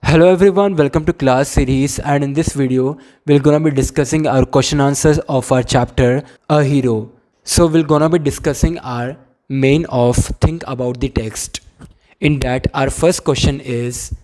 Hello everyone, welcome to class series, and in this video we're gonna be discussing our question answers of our chapter A Hero. So we're gonna be discussing our main of think about the text. In that our first question is,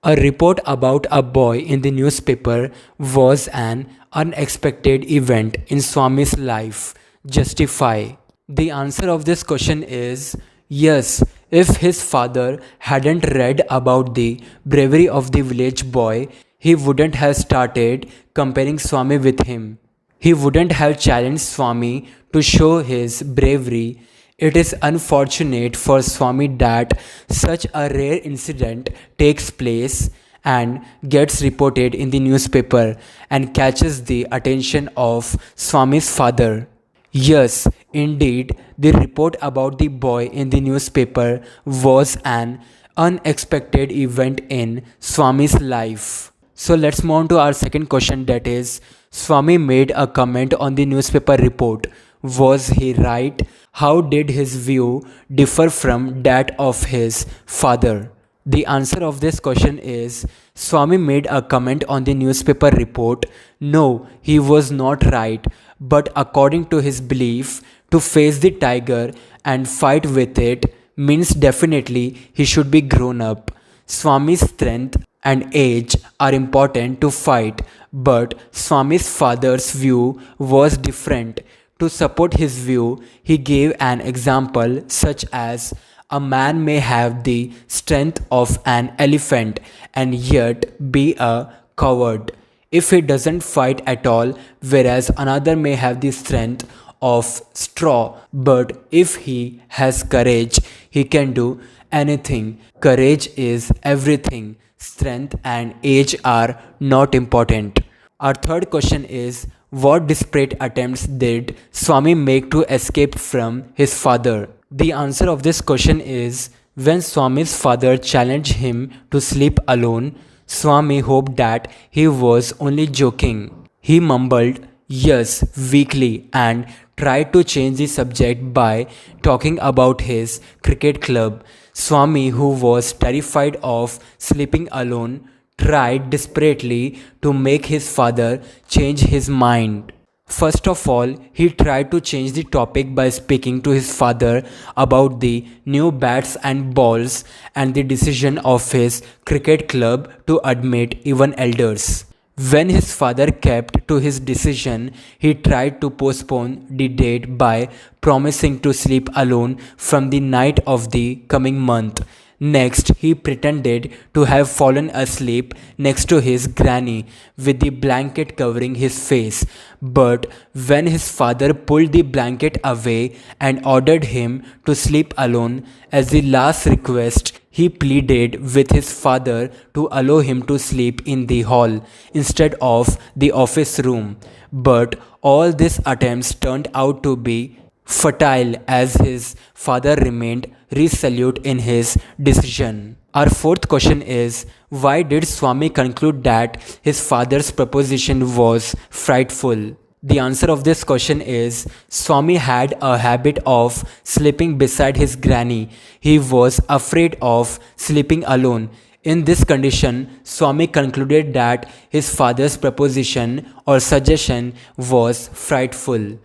a report about a boy in the newspaper was an unexpected event in Swami's life. Justify. The answer of this question is yes. If his father hadn't read about the bravery of the village boy, he wouldn't have started comparing Swami with him. He wouldn't have challenged Swami to show his bravery. It is unfortunate for Swami that such a rare incident takes place and gets reported in the newspaper and catches the attention of Swami's father. Yes, indeed, the report about the boy in the newspaper was an unexpected event in Swami's life. So let's move on to our second question, that is, Swami made a comment on the newspaper report. Was he right? How did his view differ from that of his father? The answer of this question is Swami made a comment on the newspaper report. No, he was not right, but according to his belief, to face the tiger and fight with it means definitely he should be grown up. Swami's strength and age are important to fight, but Swami's father's view was different. To support his view, he gave an example such as a man may have the strength of an elephant and yet be a coward if he doesn't fight at all, whereas another may have the strength of straw, but if he has courage, he can do anything. Courage is everything. Strength and age are not important. Our third question is, what desperate attempts did Swami make to escape from his father? The answer of this question is, when Swami's father challenged him to sleep alone, Swami hoped that he was only joking. He mumbled yes weakly and tried to change the subject by talking about his cricket club. Swami, who was terrified of sleeping alone, tried desperately to make his father change his mind. First of all, he tried to change the topic by speaking to his father about the new bats and balls and the decision of his cricket club to admit even elders. When his father kept to his decision, he tried to postpone the date by promising to sleep alone from the night of the coming month. Next, he pretended to have fallen asleep next to his granny with the blanket covering his face. But when his father pulled the blanket away and ordered him to sleep alone as the last request, he pleaded with his father to allow him to sleep in the hall instead of the office room. But all these attempts turned out to be futile as his father remained resolute in his decision. Our fourth question is, why did Swami conclude that his father's proposition was frightful? The answer of this question is, Swami had a habit of sleeping beside his granny. He was afraid of sleeping alone. In this condition, Swami concluded that his father's proposition or suggestion was frightful.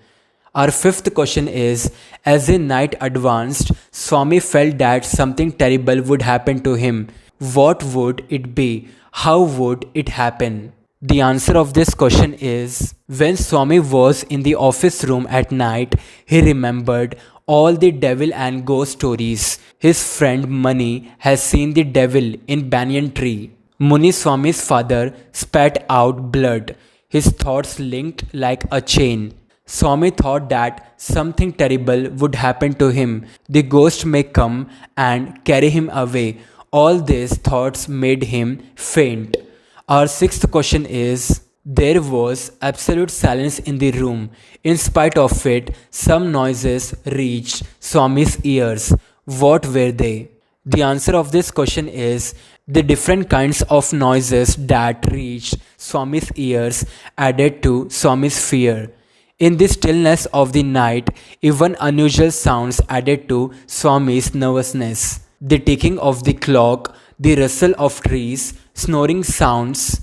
Our fifth question is, as the night advanced, Swami felt that something terrible would happen to him. What would it be? How would it happen? The answer of this question is, when Swami was in the office room at night, he remembered all the devil and ghost stories. His friend Mani has seen the devil in banyan tree. Muni Swami's father spat out blood. His thoughts linked like a chain. Swami thought that something terrible would happen to him. The ghost may come and carry him away. All these thoughts made him faint. Our sixth question is, there was absolute silence in the room. In spite of it, some noises reached Swami's ears. What were they? The answer of this question is, the different kinds of noises that reached Swami's ears added to Swami's fear. In the stillness of the night, even unusual sounds added to Swami's nervousness. The ticking of the clock, the rustle of trees, snoring sounds,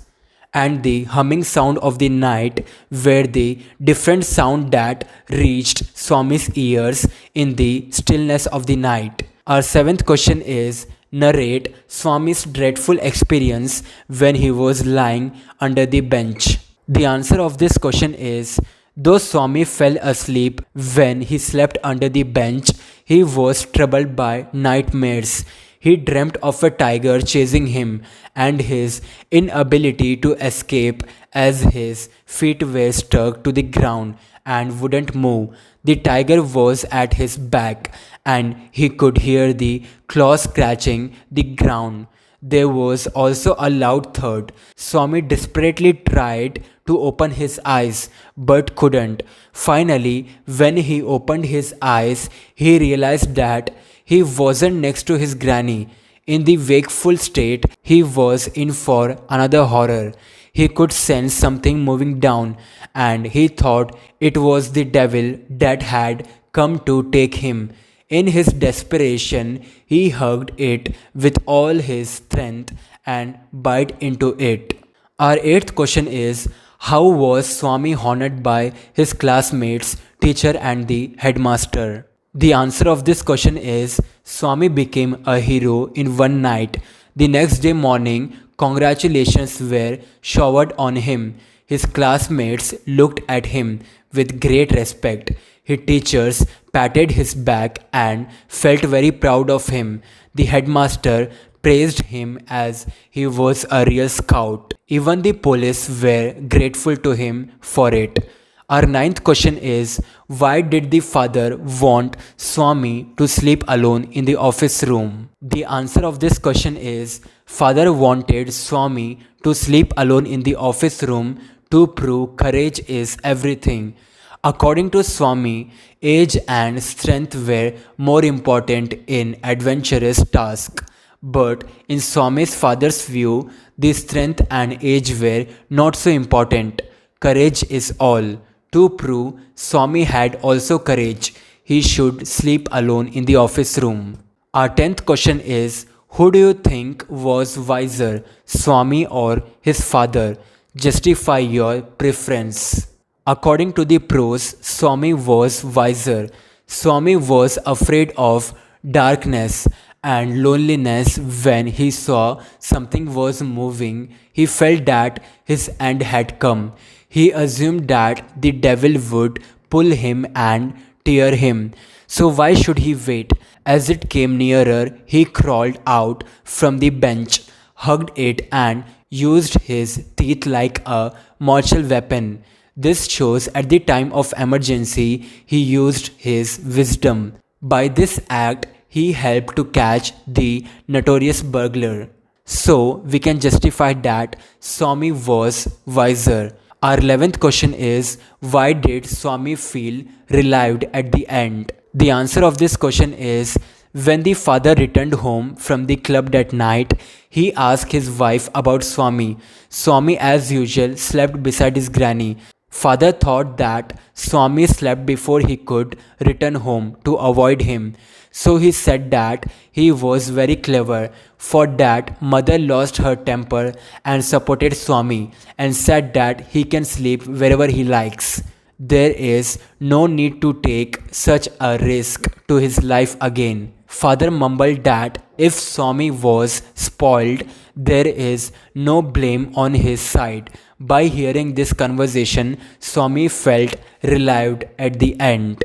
and the humming sound of the night were the different sound that reached Swami's ears in the stillness of the night. Our seventh question is narrate Swami's dreadful experience when he was lying under the bench. The answer of this question is though Swami fell asleep when he slept under the bench, he was troubled by nightmares. He dreamt of a tiger chasing him and his inability to escape as his feet were stuck to the ground and wouldn't move. The tiger was at his back and he could hear the claws scratching the ground. There was also a loud thud. Swami desperately tried to open his eyes but couldn't. Finally, when he opened his eyes, he realized that he wasn't next to his granny. In the wakeful state, he was in for another horror. He could sense something moving down, and he thought it was the devil that had come to take him. In his desperation, he hugged it with all his strength and bit into it. Our eighth question is how was Swami honored by his classmates, teacher, and the headmaster? The answer of this question is Swami became a hero in one night. The next day morning, congratulations were showered on him. His classmates looked at him with great respect. His teachers patted his back and felt very proud of him. The headmaster praised him as he was a real scout. Even the police were grateful to him for it. Our ninth question is why did the father want Swami to sleep alone in the office room? The answer of this question is father wanted Swami to sleep alone in the office room to prove courage is everything. According to Swami, age and strength were more important in adventurous tasks. But in Swami's father's view, the strength and age were not so important. Courage is all. To prove Swami had also courage, he should sleep alone in the office room. Our 10th question is who do you think was wiser, Swami or his father? Justify your preference. According to the pros, Swami was wiser. Swami was afraid of darkness and loneliness when he saw something was moving. He felt that his end had come. He assumed that the devil would pull him and tear him. So why should he wait? As it came nearer, he crawled out from the bench, hugged it and used his teeth like a mortal weapon. This shows at the time of emergency he used his wisdom. By this act, he helped to catch the notorious burglar. So we can justify that Swami was wiser. Our 11th question is why did Swami feel relieved at the end? The answer of this question is when the father returned home from the club that night, he asked his wife about Swami. Swami, as usual, slept beside his granny. Father thought that Swami slept before he could return home to avoid him. So he said that he was very clever. For that, mother lost her temper and supported Swami and said that he can sleep wherever he likes. There is no need to take such a risk to his life again. Father mumbled that if Swami was spoiled, there is no blame on his side. By hearing this conversation, Swami felt relieved at the end.